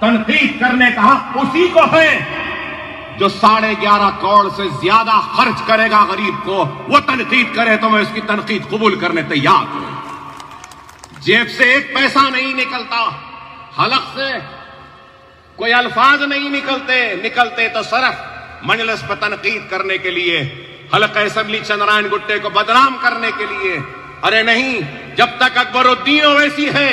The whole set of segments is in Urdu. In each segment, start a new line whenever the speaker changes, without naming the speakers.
تنقید کرنے کا حق اسی کو ہے جو 11.5 کروڑ سے زیادہ خرچ کرے گا غریب کو، وہ تنقید کرے تو میں اس کی تنقید قبول کرنے تیار ہوں۔ جیب سے ایک پیسہ نہیں نکلتا، حلق سے کوئی الفاظ نہیں نکلتے تو صرف مجلس پر تنقید کرنے کے لیے، حلقہ اسمبلی چندرائن گٹے کو بدنام کرنے کے لیے۔ ارے نہیں، جب تک اکبر الدین اویسی ہے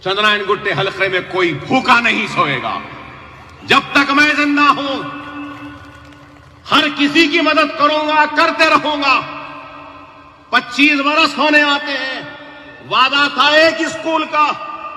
چندرائن گٹے حلقے میں کوئی بھوکا نہیں سوئے گا۔ جب تک میں زندہ ہوں ہر کسی کی مدد کروں گا، کرتے رہوں گا۔ 25 برس ہونے آتے ہیں، وعدہ تھا ایک اسکول کا،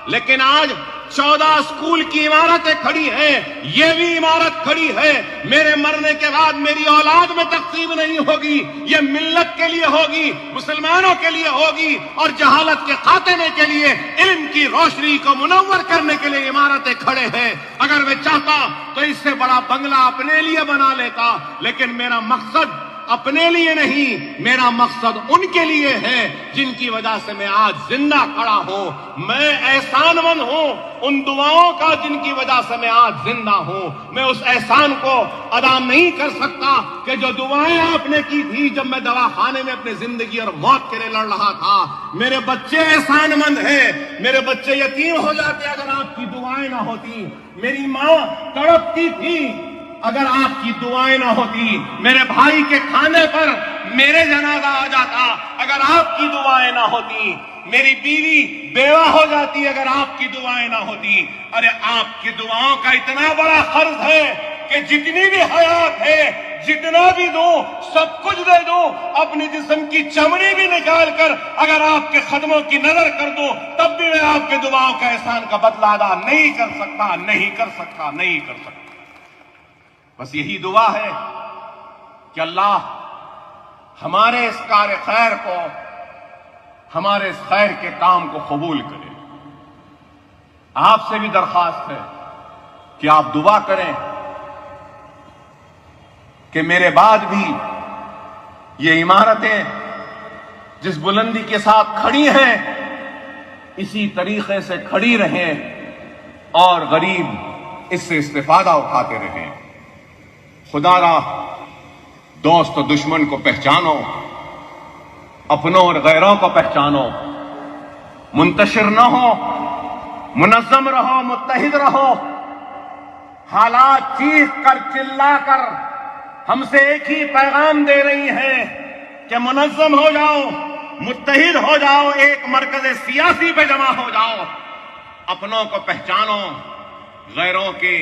لیکن آج 14 اسکول کی عمارتیں کھڑی ہیں۔ یہ بھی عمارت کھڑی ہے، میرے مرنے کے بعد میری اولاد میں تقسیم نہیں ہوگی، یہ ملت کے لیے ہوگی، مسلمانوں کے لیے ہوگی، اور جہالت کے خاتمے کے لیے، علم کی روشنی کو منور کرنے کے لیے عمارتیں کھڑے ہیں۔ اگر میں چاہتا تو اس سے بڑا بنگلہ اپنے لیے بنا لیتا، لیکن میرا مقصد اپنے لیے نہیں، میرا مقصد ان کے لیے ہے جن کی وجہ سے میں آج زندہ کھڑا ہوں۔ میں احسان مند ہوں ان دعاؤں کا جن کی وجہ سے میں آج زندہ ہوں۔ میں اس احسان کو ادا نہیں کر سکتا کہ جو دعائیں آپ نے کی تھی جب میں دواخانے میں اپنی زندگی اور موت کے لیے لڑ رہا تھا۔ میرے بچے احسان مند ہیں، میرے بچے یتیم ہو جاتے اگر آپ کی دعائیں نہ ہوتی۔ میری ماں تڑپتی تھی اگر آپ کی دعائیں نہ ہوتی۔ میرے بھائی کے کھانے پر میرے جنازہ آ جاتا اگر آپ کی دعائیں نہ ہوتی۔ میری بیوی بیوہ ہو جاتی اگر آپ کی دعائیں نہ ہوتی۔ ارے آپ کی دعاؤں کا اتنا بڑا قرض ہے کہ جتنی بھی حیات ہے، جتنا بھی دوں، سب کچھ دے دوں، اپنی جسم کی چمڑی بھی نکال کر اگر آپ کے قدموں کی نظر کر دوں، تب بھی میں آپ کے دعاؤں کا احسان کا بدلہ ادا نہیں کر سکتا، نہیں کر سکتا، نہیں کر سکتا۔ بس یہی دعا ہے کہ اللہ ہمارے اس کار خیر کو، ہمارے اس خیر کے کام کو قبول کرے۔ آپ سے بھی درخواست ہے کہ آپ دعا کریں کہ میرے بعد بھی یہ عمارتیں جس بلندی کے ساتھ کھڑی ہیں اسی طریقے سے کھڑی رہیں اور غریب اس سے استفادہ اٹھاتے رہیں۔ خدا را دوست و دشمن کو پہچانو، اپنوں اور غیروں کو پہچانو، منتشر نہ ہو، منظم رہو، متحد رہو۔ حالات چیخ کر چلا کر ہم سے ایک ہی پیغام دے رہی ہیں کہ منظم ہو جاؤ، متحد ہو جاؤ، ایک مرکز سیاسی پہ جمع ہو جاؤ، اپنوں کو پہچانو، غیروں کے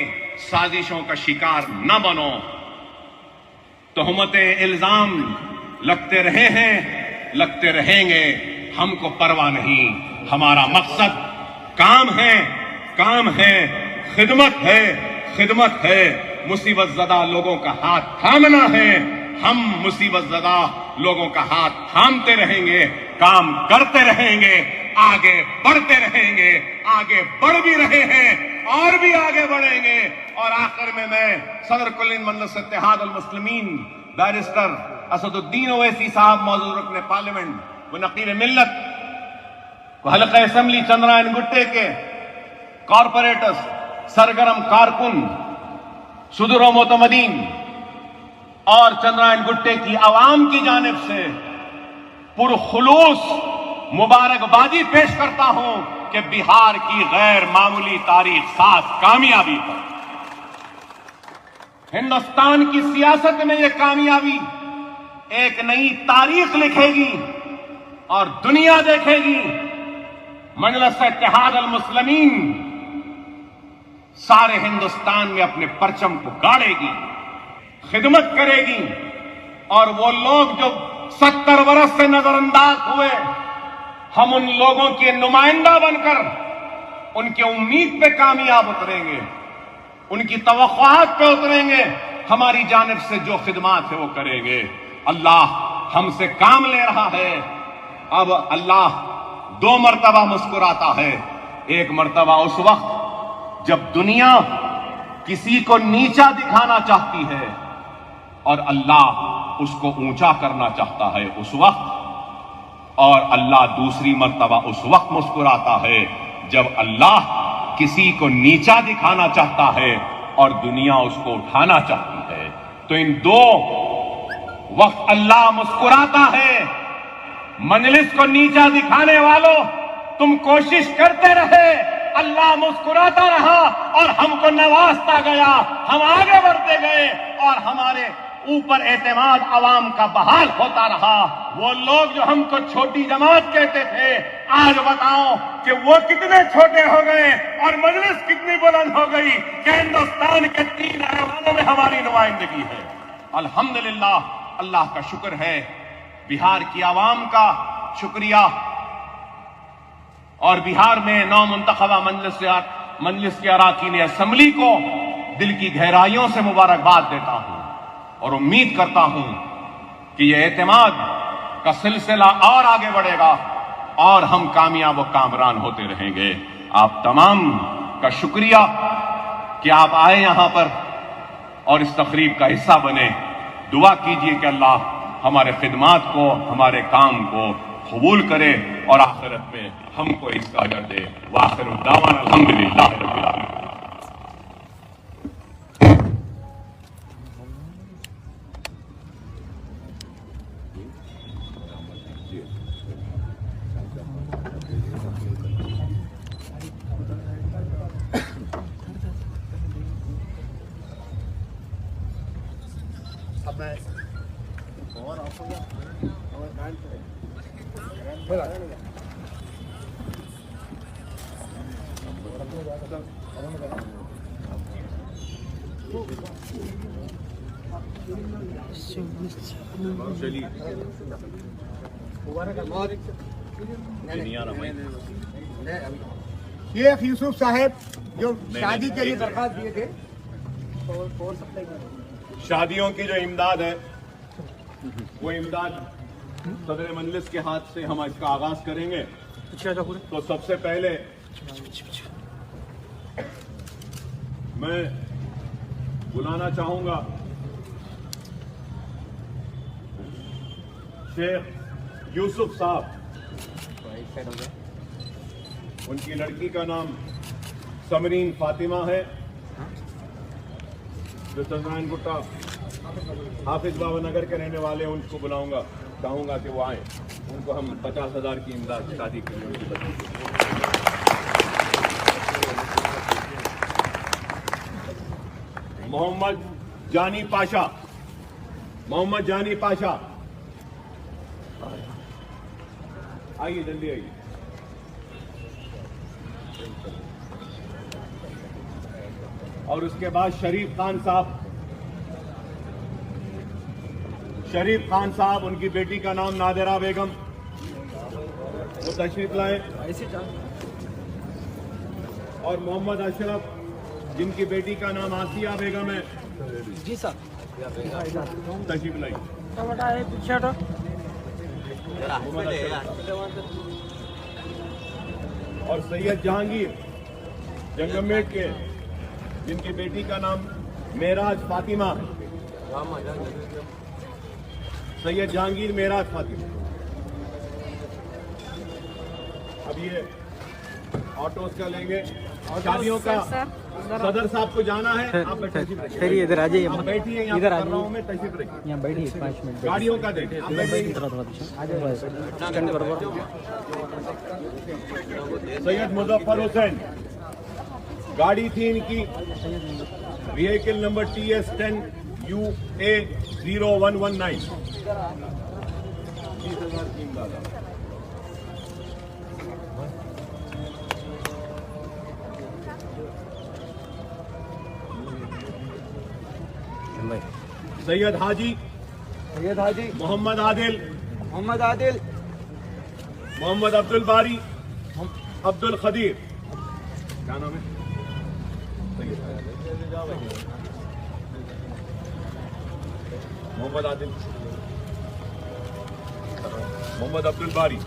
سازشوں کا شکار نہ بنو۔ تہمتیں، الزام لگتے رہے ہیں، لگتے رہیں گے، ہم کو پرواہ نہیں۔ ہمارا مقصد کام ہے، کام ہے، خدمت ہے، خدمت ہے۔ مصیبت زدہ لوگوں کا ہاتھ تھامنا ہے، ہم مصیبت زدہ لوگوں کا ہاتھ تھامتے رہیں گے، کام کرتے رہیں گے، آگے بڑھتے رہیں گے، آگے بڑھ بھی رہے ہیں اور بھی آگے بڑھیں گے۔ اور آخر میں صدر کل مجلس اتحاد المسلمین بیرسٹر اسد الدین اویسی صاحب، موجود رکن پارلیمنٹ و نقیر ملت، حلقہ اسمبلی چندرائن گٹے کے کارپوریٹرز، سرگرم کارکن، صدر و معتمدین اور چندرائن گٹے کی عوام کی جانب سے پرخلوص مبارکبادی پیش کرتا ہوں کہ بہار کی غیر معمولی تاریخ ساز کامیابی پر ہندوستان کی سیاست میں یہ کامیابی ایک نئی تاریخ لکھے گی اور دنیا دیکھے گی۔ مجلس اتحاد المسلمین سارے ہندوستان میں اپنے پرچم کو گاڑے گی، خدمت کرے گی، اور وہ لوگ جو 70 برس سے نظر انداز ہوئے، ہم ان لوگوں کے نمائندہ بن کر ان کی امید پہ کامیاب اتریں گے، ان کی توقعات پہ اتریں گے، ہماری جانب سے جو خدمات ہے وہ کریں گے۔ اللہ ہم سے کام لے رہا ہے۔ اب اللہ 2 مرتبہ مسکراتا ہے، ایک مرتبہ اس وقت جب دنیا کسی کو نیچا دکھانا چاہتی ہے اور اللہ اس کو اونچا کرنا چاہتا ہے اس وقت، اور اللہ دوسری مرتبہ اس وقت مسکراتا ہے جب اللہ کسی کو نیچا دکھانا چاہتا ہے اور دنیا اس کو اٹھانا چاہتی ہے. تو ان دو وقت اللہ مسکراتا ہے. مجلس کو نیچا دکھانے والوں تم کوشش کرتے رہے, اللہ مسکراتا رہا اور ہم کو نوازتا گیا, ہم آگے بڑھتے گئے اور ہمارے اوپر اعتماد عوام کا بحال ہوتا رہا. وہ لوگ جو ہم کو چھوٹی جماعت کہتے تھے, آج بتاؤ کہ وہ کتنے چھوٹے ہو گئے اور مجلس کتنی بلند ہو گئی کہ ہندوستان کے 3 ایوانوں میں ہماری نمائندگی ہے. الحمدللہ, اللہ کا شکر ہے, بہار کی عوام کا شکریہ. اور بہار میں نو منتخبہ مجلس کے اراکین اسمبلی کو دل کی گہرائیوں سے مبارکباد دیتا ہوں اور امید کرتا ہوں کہ یہ اعتماد کا سلسلہ اور آگے بڑھے گا اور ہم کامیاب و کامران ہوتے رہیں گے. آپ تمام کا شکریہ کہ آپ آئے یہاں پر اور اس تقریب کا حصہ بنے. دعا کیجئے کہ اللہ ہمارے خدمات کو, ہمارے کام کو قبول کرے اور آخرت میں ہم کو اس کا اجر دے. وآخر الدعوانا الحمدللہ رب العالمین.
شیخ یوسف صاحب جو شادی کے لیے درخواست دیے تھے,
شادیوں کی جو امداد ہے وہ امداد صدر مجلس کے ہاتھ سے ہم اس کا آغاز کریں گے. تو سب سے پہلے میں بلانا چاہوں گا شیخ یوسف صاحب. ان کی لڑکی کا نام سمرین فاطمہ ہے, جو سنگران گٹا حافظ بابا نگر کے رہنے والے ہیں. ان کو بلاؤں گا, چاہوں گا کہ وہ آئیں. ان کو ہم 50,000 کی امداد شادی کے لیے. محمد جانی پاشا, محمد جانی پاشا آئیے, جلدی آئیے. اور اس کے بعد شریف خان صاحب, شریف خان صاحب, ان کی بیٹی کا نام نادرہ بیگم, وہ تشریف لائے. اور محمد اشرف, جن کی بیٹی کا نام آسیہ بیگم ہے.
جی صاحب,
تشریف لائی. اور سید جہانگیر جنگمیٹ کے, جن کی بیٹی کا نام معراج فاطمہ. سید جہانگیر معراج فاطمہ. اب یہ آٹوز کا لیں گے. شادیوں کا صدر صاحب کو جانا ہے. آپ
ادھر آ جائیے,
بیٹھیے,
ادھر آ
میں تشریف رکھیے.
یہاں بیٹھیے 5 منٹ.
گاڑیوں کا دیکھیں. سید مظفر حسین, گاڑی تھی ان کی ویہیکل نمبر TS10 UA 0119. سید حاجی, محمد عادل, محمد عبد الباری, عبد القدیر, کیا نام ہے, محمد عادل, محمد عبد الباری.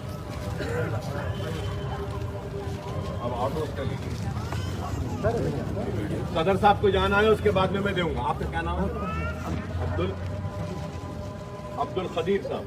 اب آٹو کا لیجیے. صدر صاحب کو جانا ہے, اس کے بعد میں دوں گا. آپ کا کیا نام ہے؟ عبد القدیر صاحب.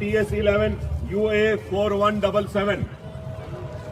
TS11 UA 4177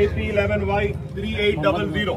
AP11Y 3800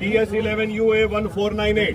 TS11 UA 1498